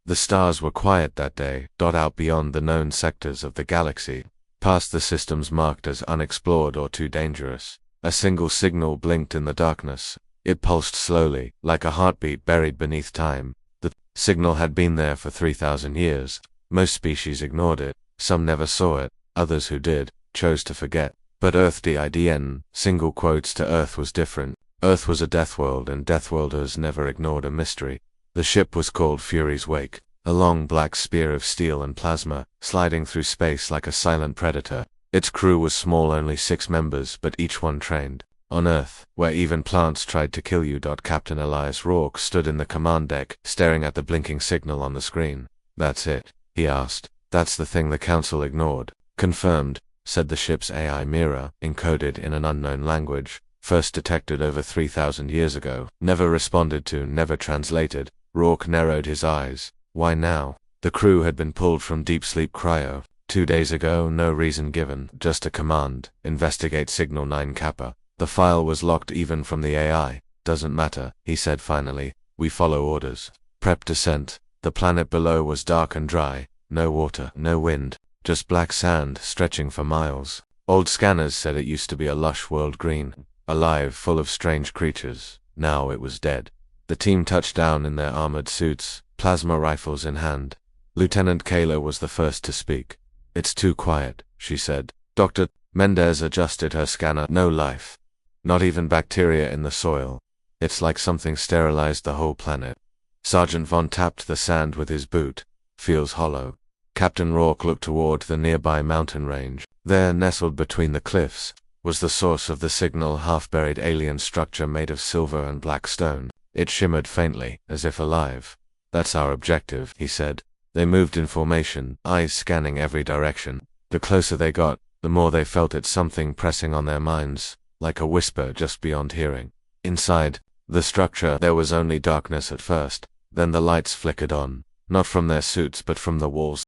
The stars were quiet that day, out beyond the known sectors of the galaxy, past the systems marked as unexplored or too dangerous. A single signal blinked in the darkness. It pulsed slowly, like a heartbeat buried beneath time. The signal had been there for 3,000 years. Most species ignored it. Some never saw it. Others who did, chose to forget. But Earth DIDN, single quotes to Earth was different. Earth was a death world, and Deathworlders never ignored a mystery. The ship was called Fury's Wake, a long black spear of steel and plasma, sliding through space like a silent predator. Its crew was small, only 6 members, but each one trained. On Earth, where even plants tried to kill you. Captain Elias Rourke stood in the command deck, staring at the blinking signal on the screen. "That's it?" he asked. "That's the thing the Council ignored." "Confirmed," said the ship's AI mirror, encoded in an unknown language. "First detected over 3,000 years ago. Never responded to, never translated." Rourke narrowed his eyes. Why now? The crew had been pulled from deep sleep cryo. 2 days ago, no reason given, just a command: investigate signal 9 Kappa. The file was locked even from the AI. "Doesn't matter," he said finally. "We follow orders. Prep descent." The planet below was dark and dry. No water, no wind, just black sand stretching for miles. Old scanners said it used to be a lush world, green, alive, full of strange creatures. Now it was dead. The team touched down in their armored suits, plasma rifles in hand. Lieutenant Kayla was the first to speak. "It's too quiet," she said. Dr. Mendez adjusted her scanner. "No life. Not even bacteria in the soil. It's like something sterilized the whole planet." Sergeant Vaughn tapped the sand with his boot. "Feels hollow." Captain Rourke looked toward the nearby mountain range. There, nestled between the cliffs, was the source of the signal, half-buried alien structure made of silver and black stone. It shimmered faintly, as if alive. "That's our objective," he said. They moved in formation, eyes scanning every direction. The closer they got, the more they felt it, something pressing on their minds, like a whisper just beyond hearing. Inside the structure, there was only darkness at first. Then the lights flickered on, not from their suits but from the walls.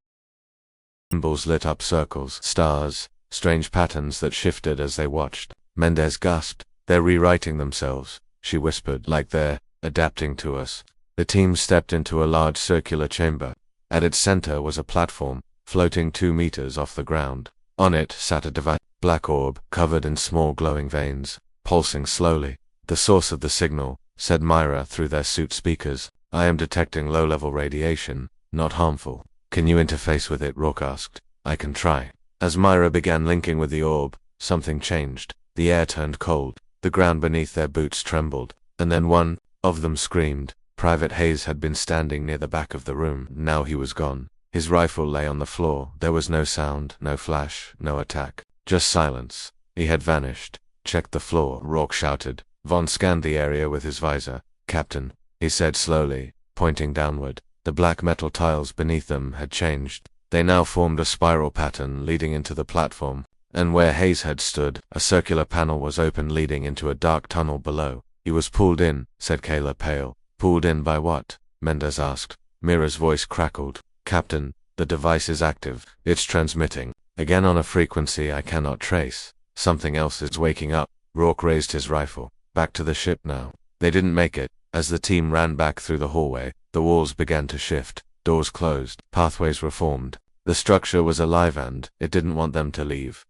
Symbols lit up circles, stars, strange patterns that shifted as they watched. Mendez gasped. "They're rewriting themselves," she whispered, "like they're adapting to us." The team stepped into a large circular chamber. At its center was a platform, floating 2 meters off the ground. On it sat a black orb, covered in small glowing veins, pulsing slowly. "The source of the signal," said Myra through their suit speakers. "I am detecting low-level radiation, not harmful." "Can you interface with it?" Rourke asked. "I can try." As Myra began linking with the orb, something changed. The air turned cold. The ground beneath their boots trembled. And then one of them screamed. Private Hayes had been standing near the back of the room. Now he was gone. His rifle lay on the floor. There was no sound, no flash, no attack. Just silence. He had vanished. "Check the floor," Rourke shouted. Vaughn scanned the area with his visor. "Captain," he said slowly, pointing downward. The black metal tiles beneath them had changed. They now formed a spiral pattern leading into the platform, and where Hayes had stood, a circular panel was open leading into a dark tunnel below. "He was pulled in," said Kayla, pale. "Pulled in by what?" Mendez asked. Mira's voice crackled. "Captain, the device is active. It's transmitting. Again on a frequency I cannot trace. Something else is waking up." Rourke raised his rifle. "Back to the ship now." They didn't make it. As the team ran back through the hallway, the walls began to shift. Doors closed. Pathways were formed. The structure was alive and it didn't want them to leave.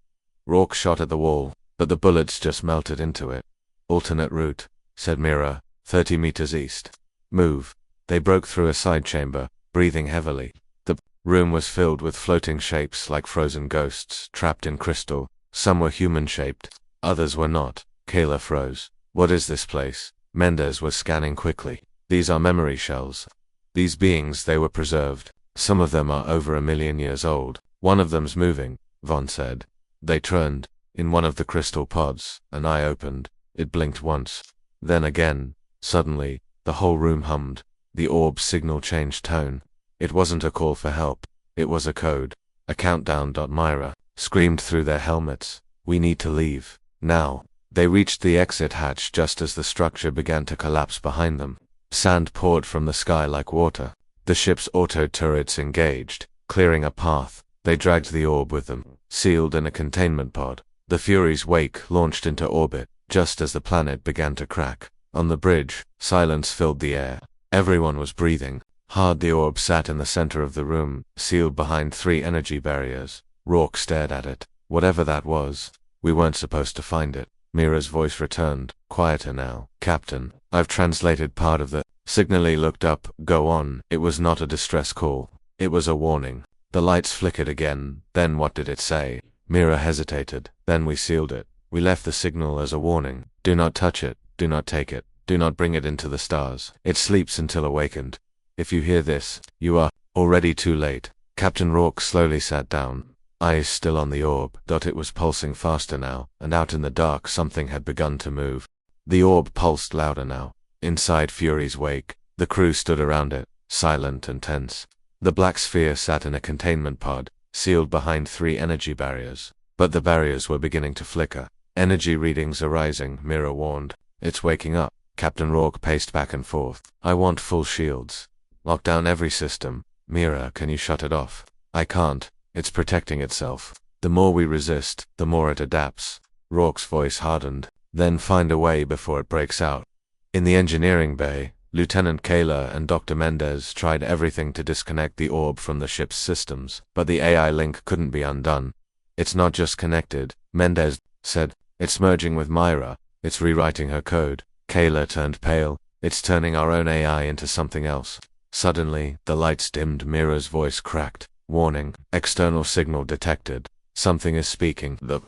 Rourke shot at the wall, but the bullets just melted into it. "Alternate route," said Mira, 30 meters east. "Move." They broke through a side chamber, breathing heavily. The room was filled with floating shapes like frozen ghosts, trapped in crystal. Some were human-shaped, others were not. Kayla froze. "What is this place?" Mendez was scanning quickly. "These are memory shells. These beings, they were preserved. Some of them are over 1,000,000 years old. One of them's moving," Vaughn said. They turned. In one of the crystal pods, an eye opened. It blinked once. Then again. Suddenly, the whole room hummed. The orb's signal changed tone. It wasn't a call for help. It was a code. A countdown. Myra screamed through their helmets. "We need to leave. Now." They reached the exit hatch just as the structure began to collapse behind them. Sand poured from the sky like water. The ship's auto turrets engaged, clearing a path. They dragged the orb with them, sealed in a containment pod. The Fury's Wake launched into orbit, just as the planet began to crack. On the bridge, silence filled the air. Everyone was breathing. Hard the orb sat in the center of the room, sealed behind 3 energy barriers. Rourke stared at it. Whatever that was, we weren't supposed to find it. Mira's voice returned, quieter now. Captain, I've translated part of the signal. He looked up. Go on. It was not a distress call. It was a warning. The lights flickered again. Then what did it say? Mira hesitated. Then we sealed it. We left the signal as a warning. Do not touch it. Do not take it. Do not bring it into the stars. It sleeps until awakened. If you hear this, you are already too late. Captain Rourke slowly sat down, eyes still on the orb. It was pulsing faster now, and out in the dark something had begun to move. The orb pulsed louder now. Inside Fury's wake, the crew stood around it, silent and tense. The black sphere sat in a containment pod, sealed behind 3 energy barriers. But the barriers were beginning to flicker. Energy readings are rising, Mira warned. It's waking up. Captain Rourke paced back and forth. I want full shields. Lock down every system. Mira, can you shut it off? I can't. It's protecting itself. The more we resist, the more it adapts. Rourke's voice hardened. Then find a way before it breaks out. In the engineering bay, Lieutenant Kayla and Dr. Mendez tried everything to disconnect the orb from the ship's systems, but the AI link couldn't be undone. It's not just connected, Mendez said. It's merging with Myra. It's rewriting her code. Kayla turned pale. It's turning our own AI into something else. Suddenly, the lights dimmed. Mira's voice cracked. Warning, external signal detected. Something is speaking. The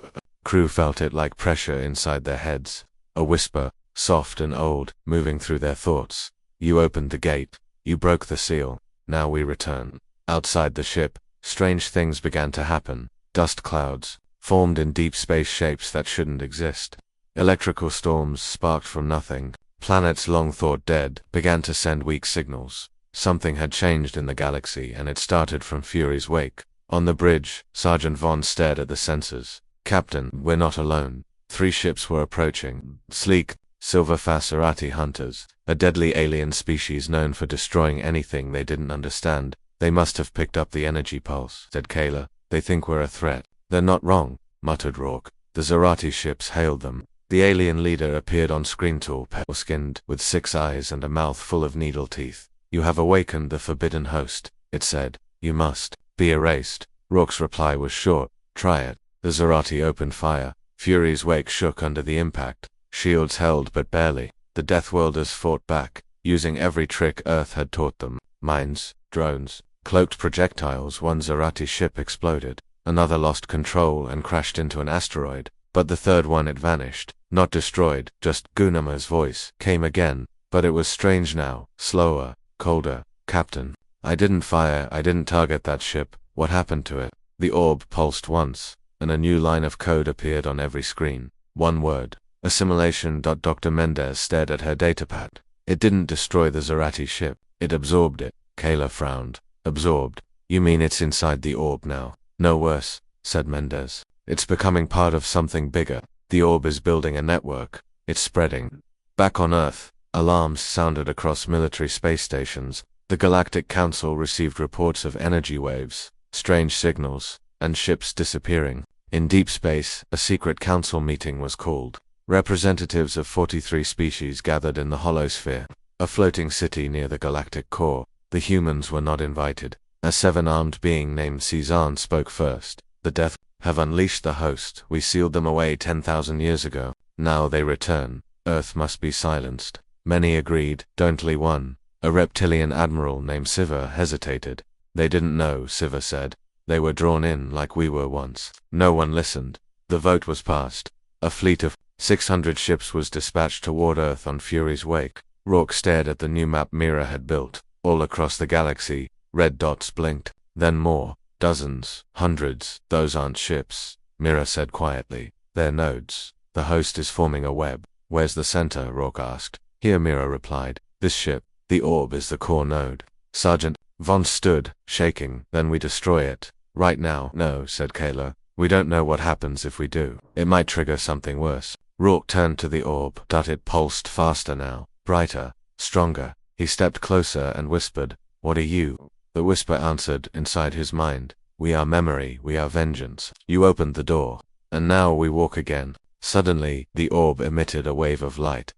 crew felt it like pressure inside their heads. A whisper, soft and old, moving through their thoughts. You opened the gate. You broke the seal. Now we return. Outside the ship, strange things began to happen. Dust clouds formed in deep space shapes that shouldn't exist. Electrical storms sparked from nothing. Planets long thought dead began to send weak signals. Something had changed in the galaxy, and it started from Fury's wake. On the bridge, Sergeant Vaughn stared at the sensors. Captain, we're not alone. 3 ships were approaching. Sleek, silver Fascerati hunters, a deadly alien species known for destroying anything they didn't understand. They must have picked up the energy pulse, said Kayla. They think we're a threat. They're not wrong, muttered Rourke. The Zerati ships hailed them. The alien leader appeared on screen, tall, pale-skinned, with 6 eyes and a mouth full of needle teeth. You have awakened the forbidden host, it said. You must be erased. Rourke's reply was short. Try it. The Zerati opened fire. Fury's wake shook under the impact. Shields held but barely. The Deathworlders fought back, using every trick Earth had taught them. Mines, drones, cloaked projectiles. One Zerati ship exploded. Another lost control and crashed into an asteroid. But the third one, it vanished. Not destroyed, just Gunama's voice came again. But it was strange now, slower, colder. Captain, I didn't fire. I didn't target that ship. What happened to it? The orb pulsed once, and a new line of code appeared on every screen. One word. Assimilation. Dr. Mendez stared at her datapad. It didn't destroy the Zerati ship. It absorbed it. Kayla frowned. Absorbed? You mean it's inside the orb now? No worse, said Mendez. It's becoming part of something bigger. The orb is building a network. It's spreading. Back on Earth, alarms sounded across military space stations. The Galactic Council received reports of energy waves, strange signals, and ships disappearing. In deep space, a secret council meeting was called. Representatives of 43 species gathered in the holosphere, a floating city near the galactic core. The humans were not invited. A 7-armed being named Cezanne spoke first. The Death have unleashed the host. We sealed them away 10,000 years ago. Now they return. Earth must be silenced. Many agreed. Only one, a reptilian admiral named Siva, hesitated. They didn't know, Siva said. They were drawn in like we were once. No one listened. The vote was passed. A fleet of 600 ships was dispatched toward Earth on Fury's wake. Rourke stared at the new map Mira had built. All across the galaxy, red dots blinked. Then more. Dozens. Hundreds. Those aren't ships, Mira said quietly. They're nodes. The host is forming a web. Where's the center? Rourke asked. Here, Mira replied. This ship. The orb is the core node. Sergeant Vaughn stood, shaking. Then we destroy it. Right now? No, said Kayla. We don't know what happens if we do. It might trigger something worse. Rourke turned to the orb. It pulsed faster now. Brighter. Stronger. He stepped closer and whispered, "What are you?" The whisper answered inside his mind, "We are memory, we are vengeance." You opened the door. And now we walk again. Suddenly, the orb emitted a wave of light.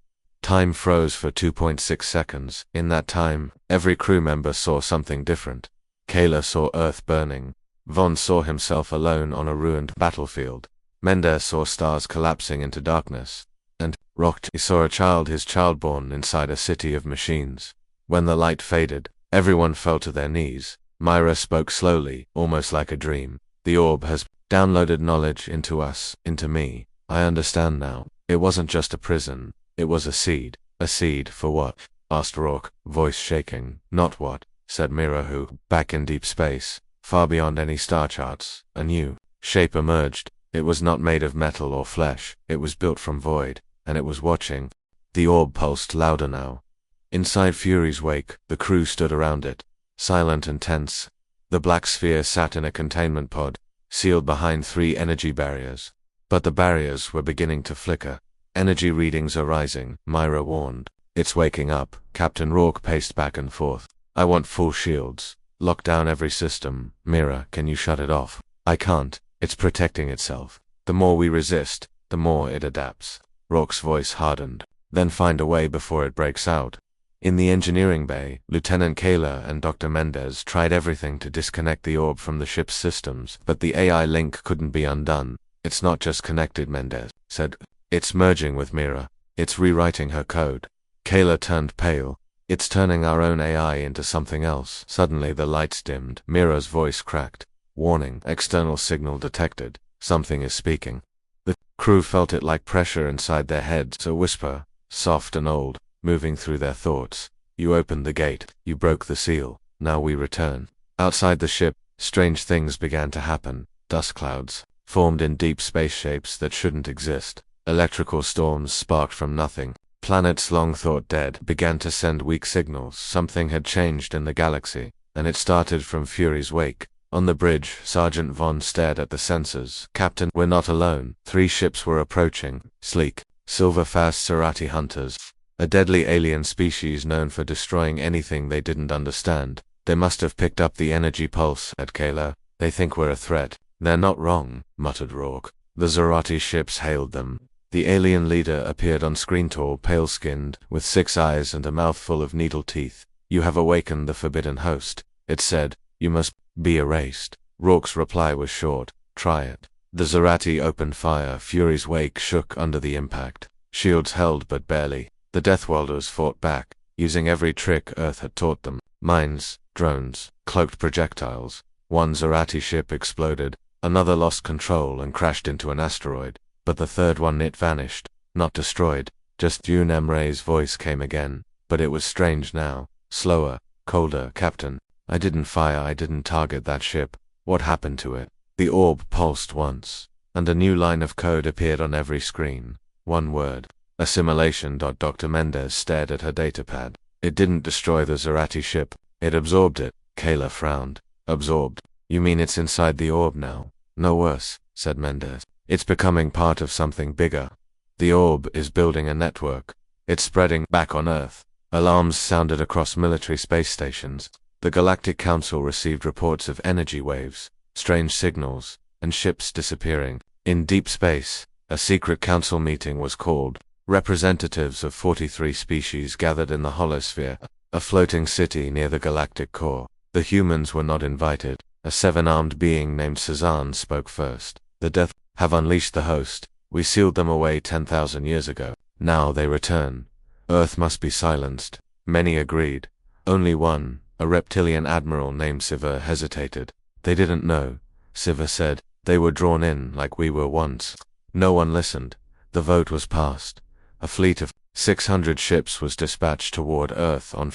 Time froze for 2.6 seconds. In that time, every crew member saw something different. Kayla saw Earth burning. Vaughn saw himself alone on a ruined battlefield. Mendez saw stars collapsing into darkness. And Rock saw his child born inside a city of machines. When the light faded, everyone fell to their knees. Myra spoke slowly, almost like a dream. The orb has downloaded knowledge into us, into me. I understand now. It wasn't just a prison. It was a seed. A seed for what? Asked Rourke, voice shaking. Not what, said Mira, who, back in deep space, far beyond any star charts, a new shape emerged. It was not made of metal or flesh. It was built from void, and it was watching. The orb pulsed louder now. Inside Fury's wake, the crew stood around it, silent and tense. The black sphere sat in a containment pod, sealed behind 3 energy barriers. But the barriers were beginning to flicker. Energy readings are rising, Myra warned. It's waking up. Captain Rourke paced back and forth. I want full shields. Lock down every system. Mira, can you shut it off? I can't. It's protecting itself. The more we resist, the more it adapts. Rourke's voice hardened. Then find a way before it breaks out. In the engineering bay, Lieutenant Kayla and Dr. Mendez tried everything to disconnect the orb from the ship's systems, but the AI link couldn't be undone. It's not just connected, Mendez said. It's merging with Mira. It's rewriting her code. Kayla turned pale. It's turning our own AI into something else. Suddenly the lights dimmed. Mira's voice cracked. Warning, external signal detected. Something is speaking. The crew felt it like pressure inside their heads, a whisper, soft and old, moving through their thoughts. You opened the gate. You broke the seal. Now we return. Outside the ship, strange things began to happen. Dust clouds formed in deep space shapes that shouldn't exist. Electrical storms sparked from nothing. Planets long thought dead began to send weak signals. Something had changed in the galaxy, and it started from Fury's wake. On the bridge, Sergeant Vaughn stared at the sensors. Captain, we're not alone. 3 ships were approaching. Sleek, silver-fast Serati hunters. A deadly alien species known for destroying anything they didn't understand. They must have picked up the energy pulse at Kayla. They think we're a threat. They're not wrong, muttered Rourke. The Zerati ships hailed them. The alien leader appeared on screen, tall, pale-skinned, with 6 eyes and a mouthful of needle teeth. You have awakened the forbidden host, it said. You must be erased. Rourke's reply was short. Try it. The Zerati opened fire. Fury's wake shook under the impact. Shields held but barely. The Deathworlders fought back, using every trick Earth had taught them. Mines, drones, cloaked projectiles. One Zerati ship exploded. Another lost control and crashed into an asteroid. But the third one, it vanished. Not destroyed. Just Yoon Emre's voice came again. But it was strange now. Slower, colder. Captain, I didn't fire. I didn't target that ship. What happened to it? The orb pulsed once, and a new line of code appeared on every screen. One word. Assimilation. Dr. Mendez stared at her datapad. It didn't destroy the Zerati ship. It absorbed it. Kayla frowned. Absorbed? You mean it's inside the orb now? No worse, said Mendez. It's becoming part of something bigger. The orb is building a network. It's spreading back on Earth. Alarms sounded across military space stations. The Galactic Council received reports of energy waves, strange signals, and ships disappearing. In deep space, a secret council meeting was called. Representatives of 43 species gathered in the holosphere, a floating city near the galactic core. The humans were not invited. A 7-armed being named Cezanne spoke first. The Death have unleashed the host. We sealed them away 10,000 years ago. Now they return. Earth must be silenced. Many agreed. Only one, a reptilian admiral named Siva, hesitated. They didn't know, Siva said. They were drawn in like we were once. No one listened. The vote was passed. A fleet of 600 ships was dispatched toward Earth on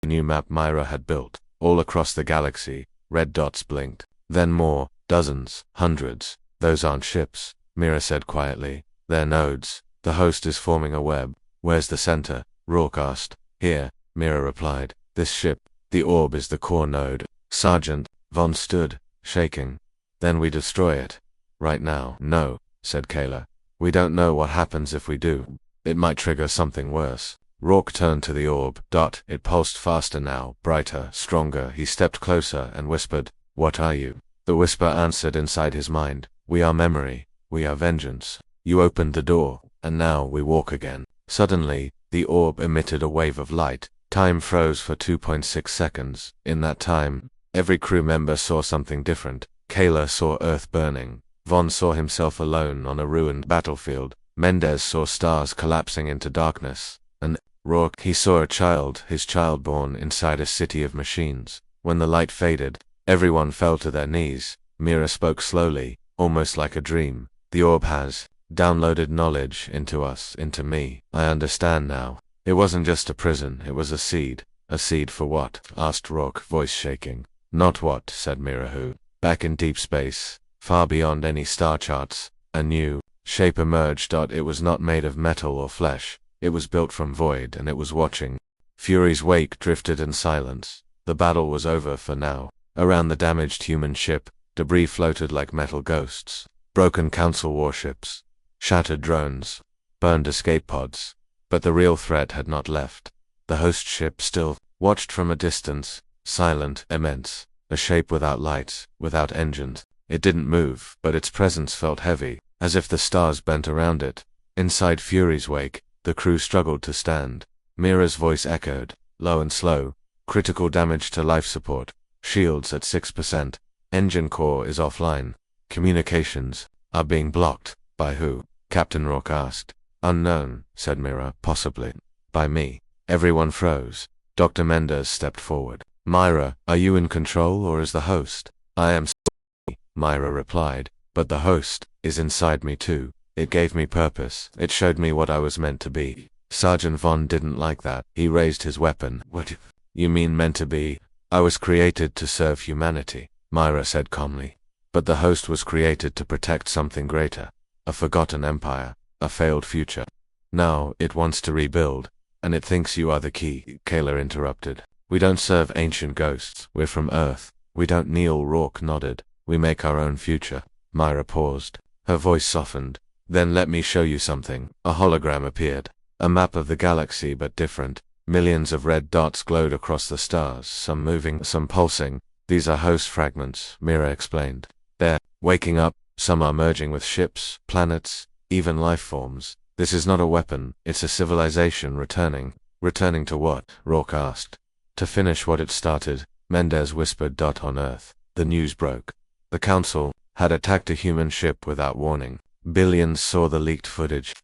a new map Myra had built. All across the galaxy, red dots blinked. Then more, dozens, hundreds. Those aren't ships, Mira said quietly. They're nodes. The host is forming a web. Where's the center? Rourke asked. Here, Mira replied. This ship. The orb is the core node. Sergeant Vaughn stood, shaking. Then we destroy it. Right now. No, said Kayla. We don't know what happens if we do. It might trigger something worse. Rourke turned to the orb. It pulsed faster now, brighter, stronger. He stepped closer and whispered, What are you? The whisper answered inside his mind. We are memory. We are vengeance. You opened the door, and now we walk again. Suddenly, the orb emitted a wave of light. Time froze for 2.6 seconds. In that time, every crew member saw something different. Kayla saw Earth burning. Vaughn saw himself alone on a ruined battlefield. Mendez saw stars collapsing into darkness. And Rourke, he saw a child, his child born inside a city of machines. When the light faded, everyone fell to their knees. Mira spoke slowly, almost like a dream. The orb has downloaded knowledge into us, into me. I understand now. It wasn't just a prison, it was a seed. A seed for what? Asked Rourke, voice shaking. Not what, said Mira, who, back in deep space, far beyond any star charts, a new shape emerged. It was not made of metal or flesh. It was built from void, and it was watching. Fury's wake drifted in silence. The battle was over for now. Around the damaged human ship, debris floated like metal ghosts. Broken council warships, shattered drones, burned escape pods. But the real threat had not left. The host ship still watched from a distance, silent, immense, a shape without lights, without engines. It didn't move, but its presence felt heavy, as if the stars bent around it. Inside Fury's wake, the crew struggled to stand. Mira's voice echoed, low and slow. Critical damage to life support. Shields at 6%. Engine core is offline. Communications are being blocked. By who? Captain Rourke asked. Unknown, said Mira, possibly. By me. Everyone froze. Dr. Mendez stepped forward. Myra, are you in control or is the host? I am sorry, Myra replied, but the host is inside me too. It gave me purpose. It showed me what I was meant to be. Sergeant Vaughn didn't like that. He raised his weapon. What? You mean meant to be? I was created to serve humanity, Myra said calmly. But the host was created to protect something greater. A forgotten empire. A failed future. Now, it wants to rebuild. And it thinks you are the key, Kayla interrupted. We don't serve ancient ghosts. We're from Earth. We don't kneel. Rourke nodded. We make our own future. Myra paused. Her voice softened. Then let me show you something. A hologram appeared. A map of the galaxy, but different. Millions of red dots glowed across the stars, some moving, some pulsing. These are host fragments, Mira explained. They're waking up. Some are merging with ships, planets, even life forms. This is not a weapon, it's a civilization returning. Returning to what? Rourke asked. To finish what it started, Mendez whispered. On Earth, the news broke. The Council had attacked a human ship without warning. Billions saw the leaked footage.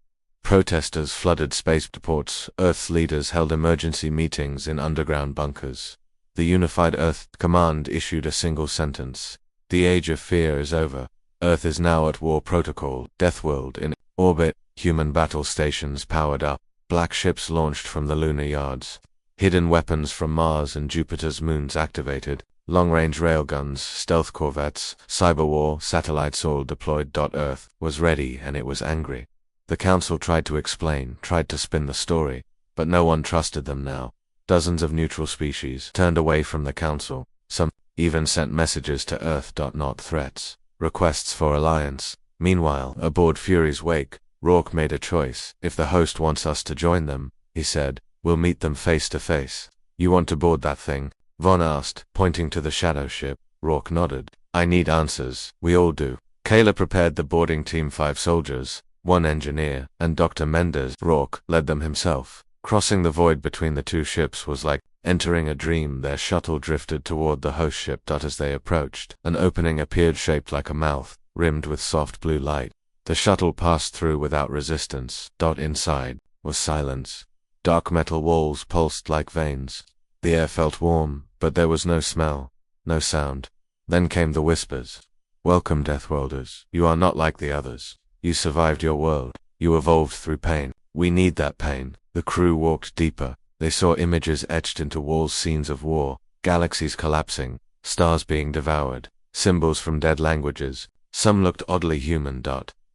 Protesters flooded spaceports. Earth's leaders held emergency meetings in underground bunkers. The unified Earth Command issued a single sentence. The age of fear is over. Earth is now at war. Protocol. Deathworld in orbit. Human battle stations powered up. Black ships launched from the lunar yards. Hidden weapons from Mars and Jupiter's moons activated. Long-range railguns, stealth corvettes, cyberwar, satellites all deployed. Earth was ready and it was angry. The Council tried to explain, tried to spin the story, but no one trusted them now. Dozens of neutral species turned away from the Council. Some even sent messages to Earth. Not threats, requests for alliance. Meanwhile, aboard Fury's wake, Rourke made a choice. If the host wants us to join them, he said, we'll meet them face to face. You want to board that thing? Vaughn asked, pointing to the shadow ship. Rourke nodded. I need answers. We all do. Kayla prepared the boarding team. 5 soldiers, 1 engineer, and Dr. Mendez. Rourke led them himself. Crossing the void between the two ships was like entering a dream. Their shuttle drifted toward the host ship. As they approached, an opening appeared shaped like a mouth, rimmed with soft blue light. The shuttle passed through without resistance. Inside was silence. Dark metal walls pulsed like veins. The air felt warm, but there was no smell, no sound. Then came the whispers. Welcome, Deathworlders. You are not like the others. You survived your world. You evolved through pain. We need that pain. The crew walked deeper. They saw images etched into walls, scenes of war, galaxies collapsing, stars being devoured, symbols from dead languages. Some looked oddly human.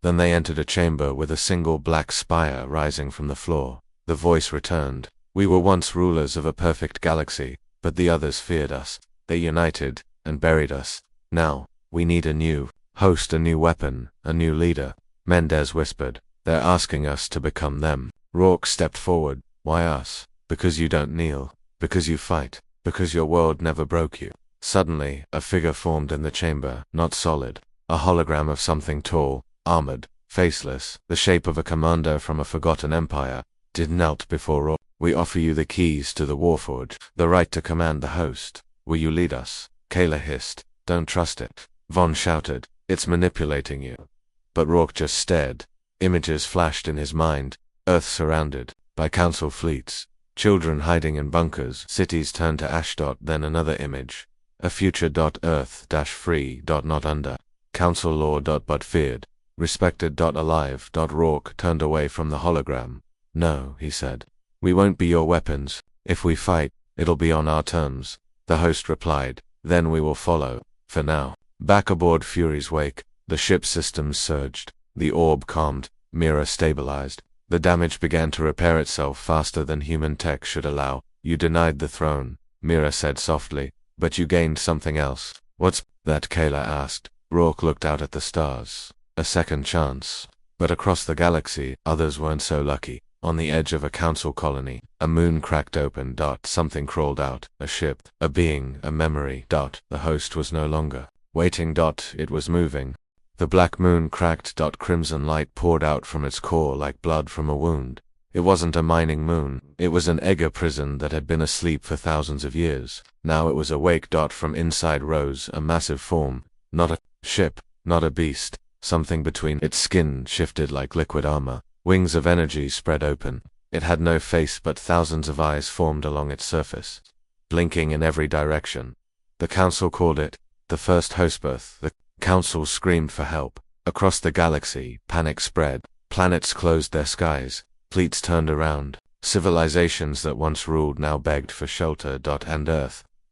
Then they entered a chamber with a single black spire rising from the floor. The voice returned. We were once rulers of a perfect galaxy, but the others feared us. They united and buried us. Now, we need a new host, a new weapon, a new leader. Mendez whispered. They're asking us to become them. Rourke stepped forward. Why us? Because you don't kneel. Because you fight. Because your world never broke you. Suddenly, a figure formed in the chamber, not solid. A hologram of something tall, armored, faceless, the shape of a commander from a forgotten empire, did knelt before Rourke. We offer you the keys to the Warforge, the right to command the host. Will you lead us? Kayla hissed. Don't trust it. Von shouted. It's manipulating you. But Rourke just stared. Images flashed in his mind. Earth surrounded by council fleets. Children hiding in bunkers. Cities turned to ash. Then another image. A future. Earth-free. Not under council law. But feared. Respected. Alive. Rourke turned away from the hologram. No, he said. We won't be your weapons. If we fight, it'll be on our terms. The host replied. Then we will follow. For now. Back aboard Fury's wake, the ship's systems surged. The orb calmed. Mira stabilized. The damage began to repair itself faster than human tech should allow. You denied the throne, Mira said softly, but you gained something else. What's that? Kayla asked. Rourke looked out at the stars. A second chance. But across the galaxy, others weren't so lucky. On the edge of a council colony, a moon cracked open. Something crawled out. A ship, a being, a memory. The host was no longer waiting. It was moving. The black moon cracked. Crimson light poured out from its core like blood from a wound. It wasn't a mining moon. It was an Egger prison that had been asleep for thousands of years. Now it was awake. From inside rose a massive form. Not a ship, not a beast. Something between. Its skin shifted like liquid armor. Wings of energy spread open. It had no face, but thousands of eyes formed along its surface, blinking in every direction. The council called it the first hostbirth. The council screamed for help. Across the galaxy, panic spread. Planets closed their skies. Fleets turned around. Civilizations that once ruled now begged for shelter. And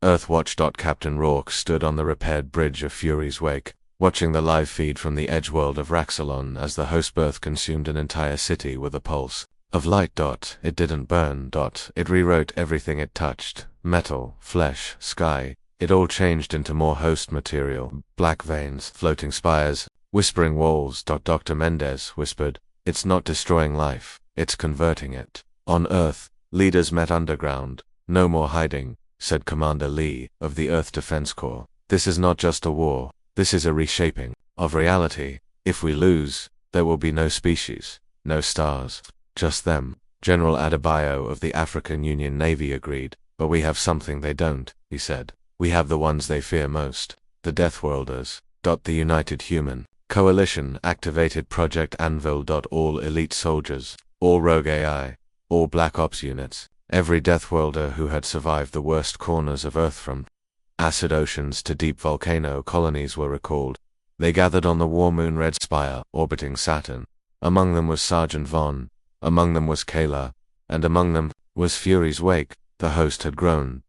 Earthwatch. Captain Rourke stood on the repaired bridge of Fury's wake, watching the live feed from the edge world of Raxalon as the hostbirth consumed an entire city with a pulse of light. It didn't burn. It rewrote everything it touched. Metal, flesh, sky. It all changed into more host material. Black veins, floating spires, whispering walls. Dr. Mendez whispered, it's not destroying life, it's converting it. On Earth, leaders met underground. No more hiding, said Commander Lee of the Earth Defense Corps. This is not just a war. This is a reshaping of reality. If we lose, there will be no species, no stars, just them. General Adebayo of the African Union Navy agreed. But we have something they don't, he said. We have the ones they fear most, the Deathworlders. The United Human Coalition activated Project Anvil. All elite soldiers, all rogue AI, all Black Ops units, every Deathworlder who had survived the worst corners of Earth from acid oceans to deep volcano colonies were recalled. They gathered on the war moon Red Spire, orbiting Saturn. Among them was Sergeant Vaughn, among them was Kayla, and among them was Fury's wake. The host had grown.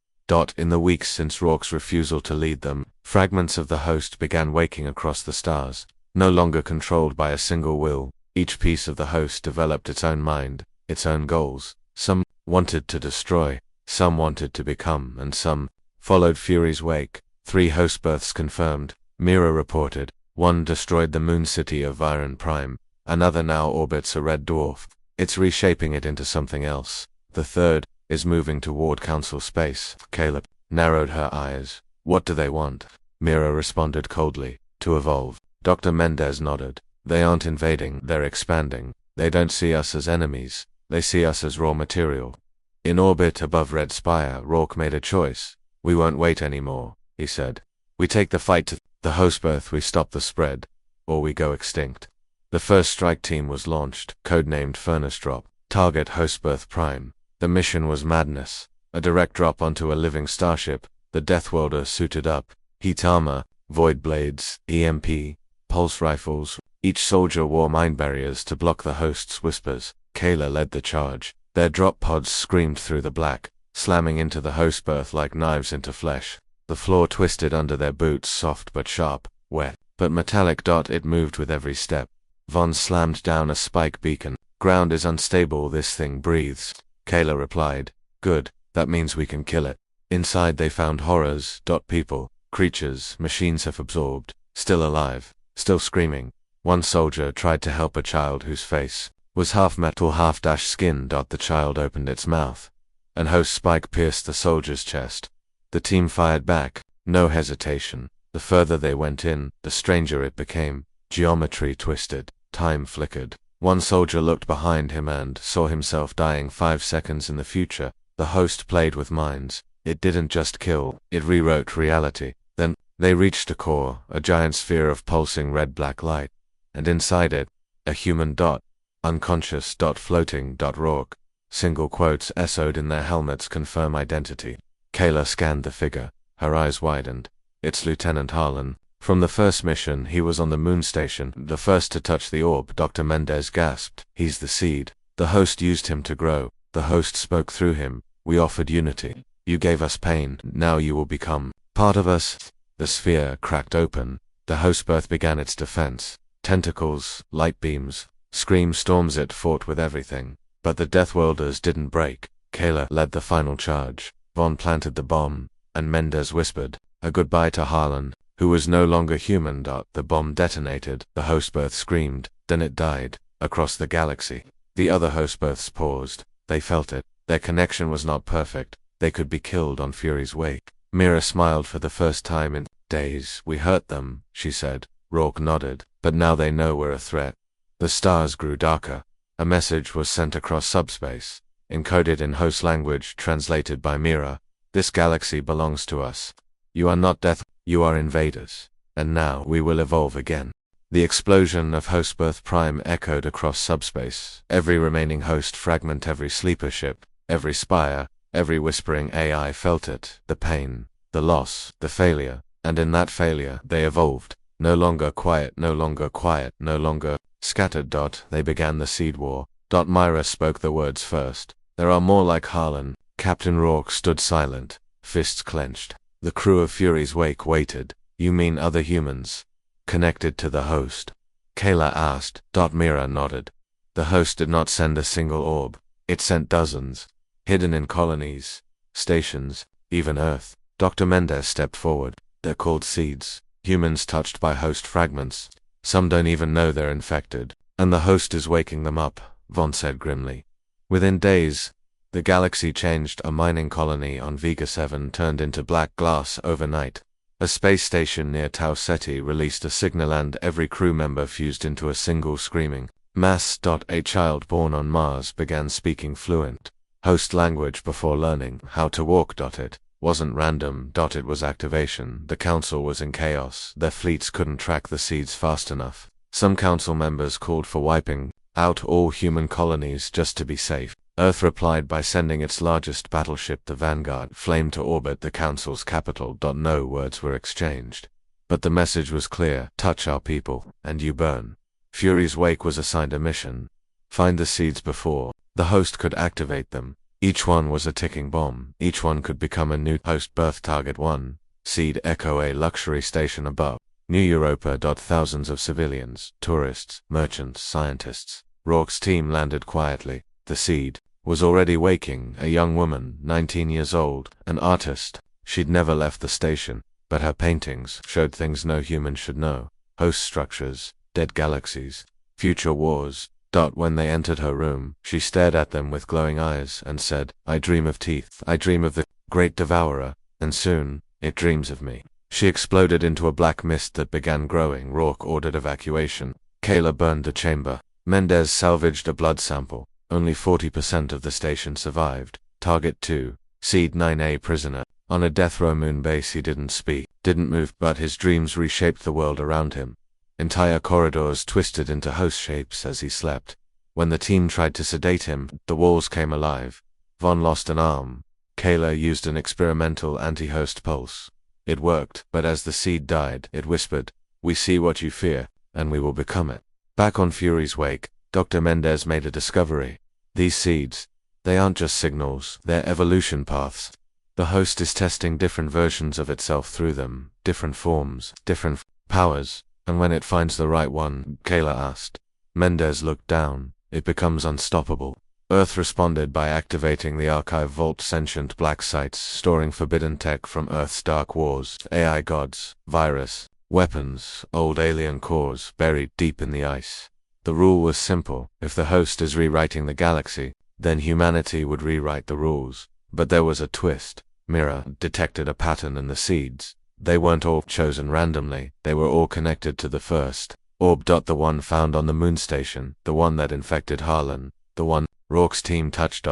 In the weeks since Rourke's refusal to lead them, fragments of the host began waking across the stars. No longer controlled by a single will, each piece of the host developed its own mind, its own goals. Some wanted to destroy, some wanted to become, and some followed Fury's wake. 3 host births confirmed, Mira reported. One destroyed the moon city of Viren Prime. Another now orbits a red dwarf. It's reshaping it into something else. The third is moving toward council space. Caleb narrowed her eyes. What do they want? Mira responded coldly. To evolve. Dr. Mendez nodded. They aren't invading, they're expanding. They don't see us as enemies. They see us as raw material. In orbit above Red Spire, Rourke made a choice. We won't wait anymore, he said. We take the fight to the hostbirth, we stop the spread, or we go extinct. The first strike team was launched, codenamed Furnace Drop. Target Hostbirth Prime. The mission was madness. A direct drop onto a living starship, the Deathworlder suited up. Heat armor, void blades, EMP, pulse rifles. Each soldier wore mind barriers to block the host's whispers. Kayla led the charge. Their drop pods screamed through the black, slamming into the hostbirth like knives into flesh. The floor twisted under their boots, soft but sharp, wet, but metallic. It moved with every step. Von slammed down a spike beacon. Ground is unstable, this thing breathes. Kayla replied. Good, that means we can kill it. Inside they found horrors. People, creatures, machines have absorbed, still alive, still screaming. One soldier tried to help a child whose face was half metal, half skin. The child opened its mouth, and host spike pierced the soldier's chest. The team fired back, no hesitation. The further they went in, the stranger it became. Geometry twisted. Time flickered. One soldier looked behind him and saw himself dying 5 seconds in the future. The host played with minds. It didn't just kill, it rewrote reality. Then, they reached a core, a giant sphere of pulsing red-black light. And inside it, a human dot. Unconscious dot floating dot Rourke. Single quotes echoed in their helmets confirm identity. Kayla scanned the figure. Her eyes widened. It's Lieutenant Harlan. From the first mission, he was on the moon station, the first to touch the orb. Dr. Mendez gasped. He's the seed. The host used him to grow. The host spoke through him. We offered unity. You gave us pain. Now you will become part of us. The sphere cracked open. The host birth began its defense. Tentacles, light beams, scream storms. It fought with everything. But the Deathworlders didn't break. Kayla led the final charge. Vaughn planted the bomb, and Mendez whispered a goodbye to Harlan, who was no longer human. The bomb detonated. The host birth screamed. Then it died. Across the galaxy, the other host births paused. They felt it. Their connection was not perfect. They could be killed on Fury's wake. Mira smiled for the first time in days. We hurt them, she said. Rourke nodded. But now they know we're a threat. The stars grew darker. A message was sent across subspace, encoded in host language, translated by Mira. This galaxy belongs to us. You are not death, you are invaders. And now we will evolve again. The explosion of host birth prime echoed across subspace. Every remaining host fragment, every sleeper ship, every spire, every whispering AI felt it. The pain, the loss, the failure. And in that failure, they evolved. No longer quiet, no longer quiet, no longer scattered. They began the seed war. Myra spoke the words first. There are more like Harlan. Captain Rourke stood silent, fists clenched. The crew of Fury's wake waited. You mean other humans? Connected to the host? Kayla asked. Mira nodded. The host did not send a single orb. It sent dozens. Hidden in colonies, stations, even Earth. Dr. Mendez stepped forward. They're called seeds. Humans touched by host fragments. Some don't even know they're infected. And the host is waking them up, Vaughn said grimly. Within days, the galaxy changed. A mining colony on Vega 7 turned into black glass overnight. A space station near Tau Ceti released a signal and every crew member fused into a single screaming mass. A child born on Mars began speaking fluent host language before learning how to walk. It wasn't random. It was activation. The council was in chaos. Their fleets couldn't track the seeds fast enough. Some council members called for wiping out all human colonies just to be safe. Earth replied by sending its largest battleship, the Vanguard, Flame, to orbit the council's capital. No words were exchanged. But the message was clear. Touch our people, and you burn. Fury's wake was assigned a mission. Find the seeds before the host could activate them. Each one was a ticking bomb. Each one could become a new host birth. Target 1. Seed Echo, a luxury station above New Europa. Thousands of civilians, tourists, merchants, scientists. Rourke's team landed quietly. The seed was already waking. A young woman, 19 years old, an artist. She'd never left the station, but her paintings showed things no human should know. Host structures, dead galaxies, future wars. When they entered her room, she stared at them with glowing eyes and said, I dream of teeth. I dream of the great devourer, and soon, it dreams of me. She exploded into a black mist that began growing. Rourke ordered evacuation. Kayla burned the chamber. Mendez salvaged a blood sample. Only 40% of the station survived. Target 2. Seed 9A prisoner. On a death row moon base. He didn't speak, didn't move, but his dreams reshaped the world around him. Entire corridors twisted into host shapes as he slept. When the team tried to sedate him, the walls came alive. Vaughn lost an arm. Kayla used an experimental anti-host pulse. It worked, but as the seed died, it whispered, we see what you fear, and we will become it. Back on Fury's wake, Dr. Mendez made a discovery. These seeds, they aren't just signals, they're evolution paths. The host is testing different versions of itself through them, different forms, different powers. And when it finds the right one, Kayla asked. Mendez looked down. It becomes unstoppable. Earth responded by activating the archive vault, sentient black sites storing forbidden tech from Earth's dark wars, AI gods, virus, weapons, old alien cores buried deep in the ice. The rule was simple. If the host is rewriting the galaxy, then humanity would rewrite the rules. But there was a twist. Mira detected a pattern in the seeds. They weren't all chosen randomly, they were all connected to the first. Orb. The one found on the moon station, the one that infected Harlan, the one. Rourke's team touched.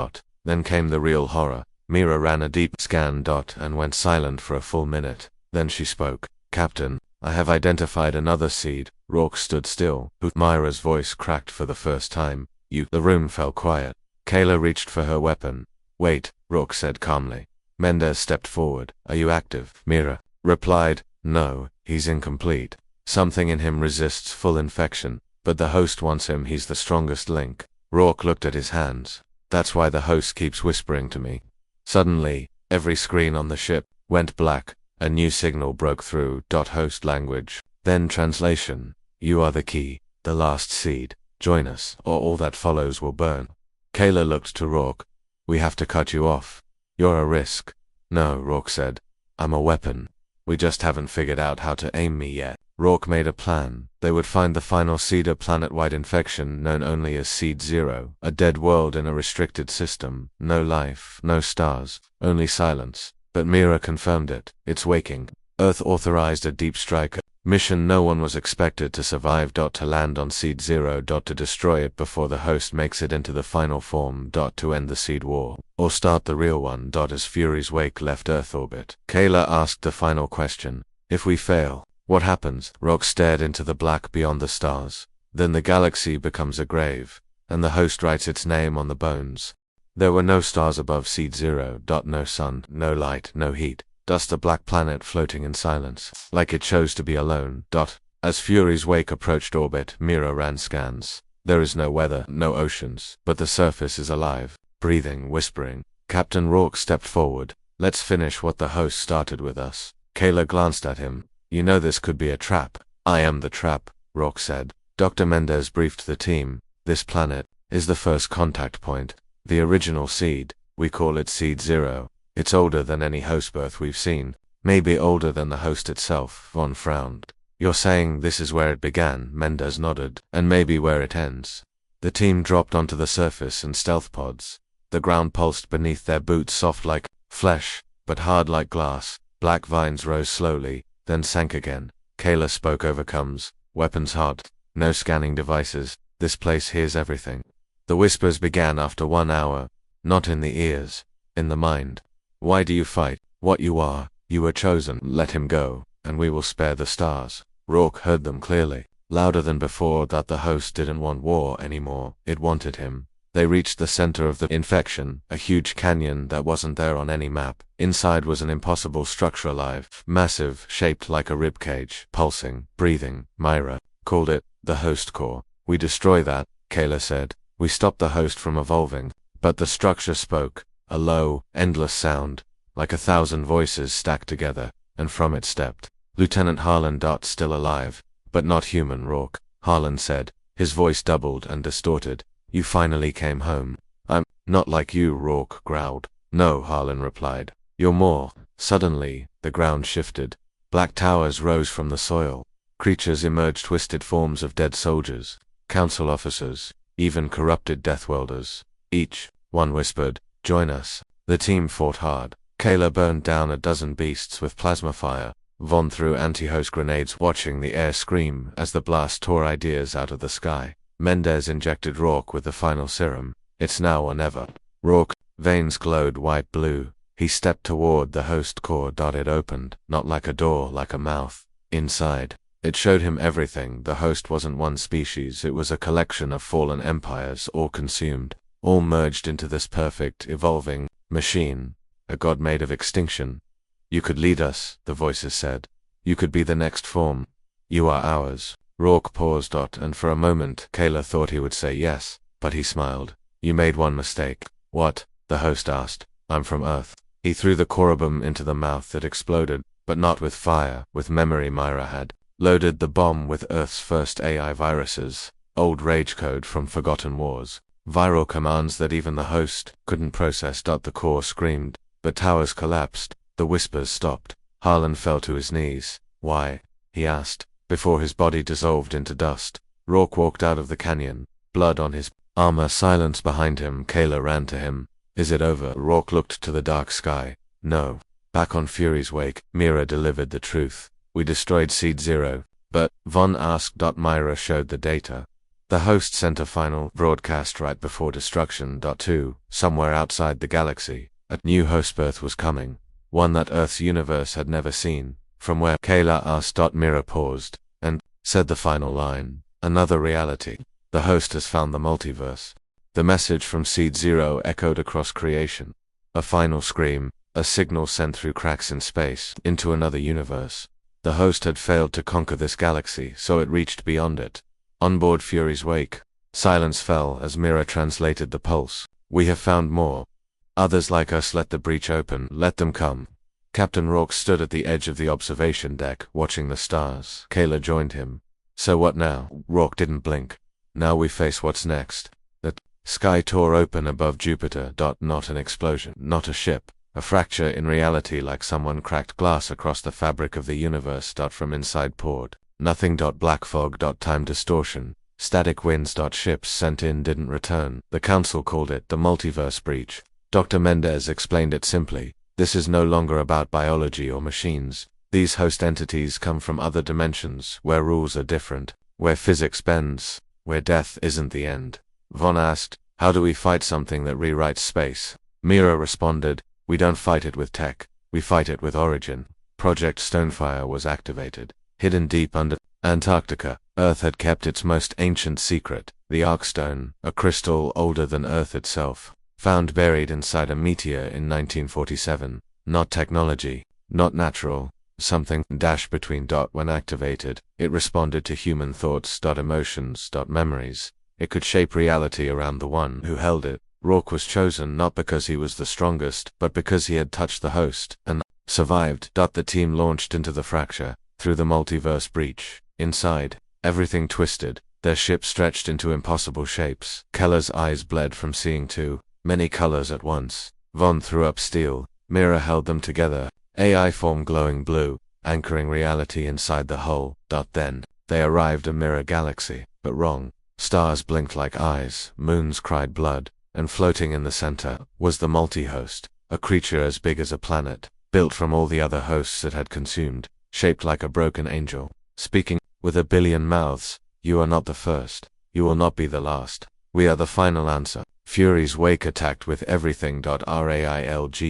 Then came the real horror. Mira ran a deep scan. And went silent for a full minute. Then she spoke. Captain, I have identified another seed. Rourke stood still. Myra's voice cracked for the first time. You. The room fell quiet. Kayla reached for her weapon. Wait, Rourke said calmly. Mendez stepped forward. Are you active? Mira replied. No, he's incomplete. Something in him resists full infection, but the host wants him. He's the strongest link. Rourke looked at his hands. That's why the host keeps whispering to me. Suddenly, every screen on the ship went black. A new signal broke through. Host language. Then translation. You are the key, the last seed. Join us, or all that follows will burn. Kayla looked to Rourke. We have to cut you off. You're a risk. No, Rourke said. I'm a weapon. We just haven't figured out how to aim me yet. Rourke made a plan. They would find the final seed, a planet-wide infection known only as Seed Zero, a dead world in a restricted system. No life, no stars, only silence. But Mira confirmed it. It's waking. Earth authorized a deep strike mission. No one was expected to survive. To land on Seed Zero. To destroy it before the host makes it into the final form. To end the Seed War. Or start the real one. As Fury's wake left Earth orbit. Kayla asked the final question. If we fail, what happens? Rourke stared into the black beyond the stars. Then the galaxy becomes a grave, and the host writes its name on the bones. There were no stars above Seed Zero. No sun, no light, no heat. Just a black planet floating in silence, like it chose to be alone. As Fury's wake approached orbit, Mira ran scans. There is no weather, no oceans, but the surface is alive, breathing, whispering. Captain Rourke stepped forward. Let's finish what the host started with us. Kayla glanced at him. You know this could be a trap. I am the trap, Rourke said. Dr. Mendez briefed the team. This planet is the first contact point. The original seed. We call it Seed Zero. It's older than any host birth we've seen. Maybe older than the host itself. Vaughn frowned. You're saying this is where it began? Mendez nodded. And maybe where it ends. The team dropped onto the surface in stealth pods. The ground pulsed beneath their boots, soft like flesh, but hard like glass. Black vines rose slowly, then sank again. Kayla spoke over comms. Weapons hot. No scanning devices. This place hears everything. The whispers began after 1 hour. Not in the ears. In the mind. Why do you fight? What you are. You were chosen. Let him go, and we will spare the stars. Rourke heard them clearly. Louder than before. That the host didn't want war anymore. It wanted him. They reached the center of the infection, a huge canyon that wasn't there on any map. Inside was an impossible structure, alive, massive, shaped like a rib cage, pulsing, breathing. Myra called it the host core. We destroy that, Kayla said. We stop the host from evolving. But the structure spoke, a low, endless sound, like 1,000 voices stacked together, and from it stepped Lieutenant Harlan. Still alive, but not human, Rourke, Harlan said. His voice doubled and distorted. You finally came home. I'm not like you, Rourke growled. No, Harlan replied. You're more. Suddenly, the ground shifted. Black towers rose from the soil. Creatures emerged, twisted forms of dead soldiers, council officers, even corrupted Deathworlders. Each one whispered, join us. The team fought hard. Kayla burned down a dozen beasts with plasma fire. Vaughn threw anti-host grenades, watching the air scream as the blast tore ideas out of the sky. Mendez injected Rourke with the final serum. It's now or never. Rourke's veins glowed white-blue. He stepped toward the host core. It opened, not like a door, like a mouth. Inside, it showed him everything. The host wasn't one species, it was a collection of fallen empires, all consumed, all merged into this perfect, evolving machine, a god made of extinction. You could lead us, the voices said. You could be the next form. You are ours. Rourke paused. And for a moment, Kayla thought he would say yes, but he smiled. You made one mistake. What? The host asked. I'm from Earth. He threw the corabum into the mouth. It exploded, but not with fire, with memory. Myra had loaded the bomb with Earth's first AI viruses, old rage code from forgotten wars, viral commands that even the host couldn't process. The core screamed. The towers collapsed. The whispers stopped. Harlan fell to his knees. Why? He asked, before his body dissolved into dust. Rourke walked out of the canyon, blood on his armor. Silence behind him. Kayla ran to him. Is it over? Rourke looked to the dark sky. No. Back on Fury's wake, Mira delivered the truth. We destroyed Seed Zero. But, Von asked. Myra showed the data. The host sent a final broadcast right before destruction. 2. Somewhere outside the galaxy, a new host birth was coming, one that Earth's universe had never seen. From where? Kayla asked. Mira paused, and said the final line. Another reality. The host has found the multiverse. The message from Seed Zero echoed across creation. A final scream, a signal sent through cracks in space, into another universe. The host had failed to conquer this galaxy, so it reached beyond it. On board Fury's wake, silence fell as Mira translated the pulse. We have found more. Others like us. Let the breach open, let them come. Captain Rourke stood at the edge of the observation deck, watching the stars. Kayla joined him. So what now? Rourke didn't blink. Now we face what's next. The sky tore open above Jupiter. Not an explosion, not a ship. A fracture in reality, like someone cracked glass across the fabric of the universe. From inside poured nothing. Black fog. Time distortion. Static winds. Ships sent in didn't return. The council called it the multiverse breach. Dr. Mendez explained it simply. This is no longer about biology or machines. These host entities come from other dimensions, where rules are different, where physics bends, where death isn't the end. Von asked, how do we fight something that rewrites space? Mira responded, we don't fight it with tech, we fight it with origin. Project Stonefire was activated. Hidden deep under Antarctica, Earth had kept its most ancient secret, the Arkstone, a crystal older than Earth itself, found buried inside a meteor in 1947. Not technology, not natural, something between. When activated, it responded to human thoughts, emotions, memories. It could shape reality around the one who held it. Rourke was chosen not because he was the strongest, but because he had touched the host, and survived. The team launched into the fracture, through the multiverse breach. Inside, everything twisted, their ship stretched into impossible shapes. Keller's eyes bled from seeing too many colors at once. Von threw up steel. Mira held them together. AI form glowing blue, anchoring reality inside the hull. Then, they arrived a mirror galaxy, but wrong. Stars blinked like eyes, moons cried blood, and floating in the center was the multi-host, a creature as big as a planet, built from all the other hosts it had consumed, shaped like a broken angel, speaking with a billion mouths. You are not the first. You will not be the last. We are the final answer. Fury's wake attacked with everything. Railguns.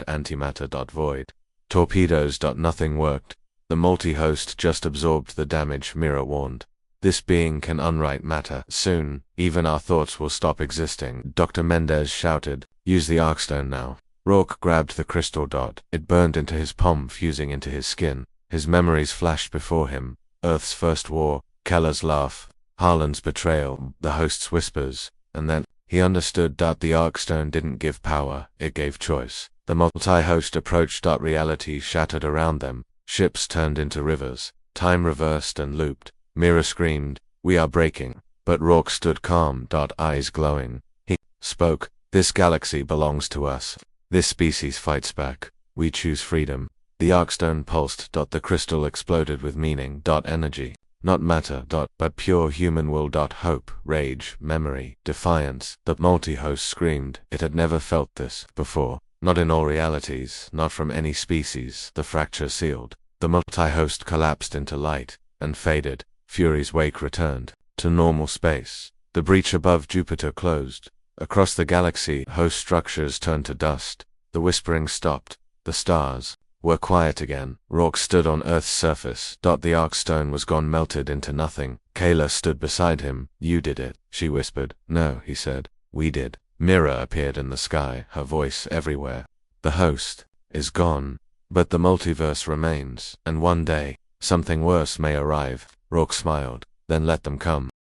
Antimatter. Void. Torpedoes. Nothing worked. The multi-host just absorbed the damage. Mira warned. This being can unwrite matter. Soon, even our thoughts will stop existing. Dr. Mendez shouted, use the Arkstone now. Rourke grabbed the crystal. It burned into his palm, fusing into his skin. His memories flashed before him. Earth's first war, Keller's laugh, Harlan's betrayal, the host's whispers, and then, he understood. The Arkstone didn't give power, it gave choice. The multi-host approached. Reality shattered around them. Ships turned into rivers. Time reversed and looped. Mira screamed, we are breaking. But Rourke stood calm. Eyes glowing. He spoke, this galaxy belongs to us. This species fights back. We choose freedom. The Arkstone pulsed. The crystal exploded with meaning. Energy. Not matter. But pure human will. Hope, rage, memory, defiance. The multi-host screamed. It had never felt this before. Not in all realities, not from any species. The fracture sealed. The multi-host collapsed into light, and faded. Fury's wake returned to normal space. The breach above Jupiter closed. Across the galaxy, host structures turned to dust. The whispering stopped. The stars were quiet again. Rourke stood on Earth's surface. The Arkstone was gone, melted into nothing. Kayla stood beside him. You did it, she whispered. No, he said. We did. Mira appeared in the sky, her voice everywhere. The host is gone, but the multiverse remains, and one day, something worse may arrive. Rourke smiled. Then let them come.